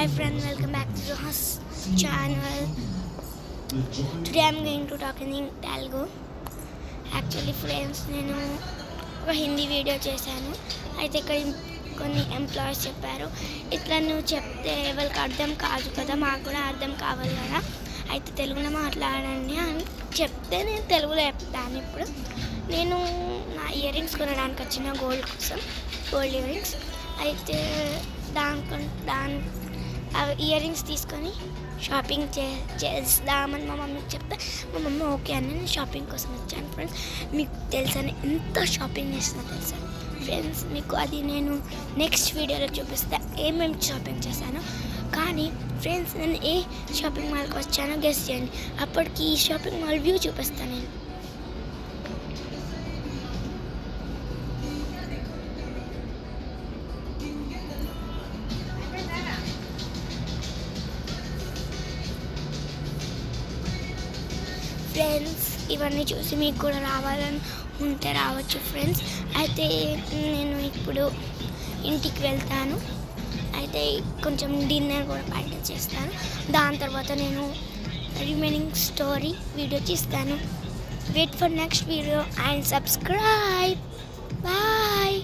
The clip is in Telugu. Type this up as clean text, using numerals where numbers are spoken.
Hi friend, welcome back to Rohan's channel. Today I'm going to talk in Telugu. Actually friends, నేను ఒక హిందీ వీడియో చేశాను. అయితే ఇక్కడ కొన్ని ఎంప్లాయీస్ చెప్పారు, ఇట్లా నువ్వు చెప్తే ఎవరికి అర్థం కాదు కదా, మాకు కూడా అర్థం కావాలి కదా, అయితే తెలుగులో మాట్లాడండి అని చెప్తే నేను తెలుగులో చెప్తాను. ఇప్పుడు నేను నా ఇయర్ రింగ్స్ కొనడానికి వచ్చిన గోల్డ్ ఇయర్ రింగ్స్ అయితే దాని ఇయర్ రింగ్స్ తీసుకొని షాపింగ్ చేద్దామని మా మమ్మీకి చెప్తే మా మమ్మీ ఓకే అని నేను షాపింగ్ కోసం వచ్చాను. ఫ్రెండ్స్, మీకు తెలుసని ఎంత షాపింగ్ చేసినా తెలుసా ఫ్రెండ్స్, మీకు అది నేను నెక్స్ట్ వీడియోలో చూపిస్తే ఏమేమి షాపింగ్ చేశాను. కానీ ఫ్రెండ్స్, నేను ఏ షాపింగ్ మాల్కి వచ్చానో గెస్ చేయండి. అప్పటికి ఈ షాపింగ్ మాల్ వ్యూ చూపిస్తాను నేను. ఫ్రెండ్స్, ఇవన్నీ చూసి మీకు కూడా రావాలని ఉంటే రావచ్చు ఫ్రెండ్స్. అయితే నేను ఇప్పుడు ఇంటికి వెళ్తాను. అయితే కొంచెం డిన్నర్ కూడా ప్యాకేజ్ చేస్తాను. దాని తర్వాత నేను రిమైనింగ్ స్టోరీ వీడియో తీస్తాను. Wait for next video and subscribe. Bye.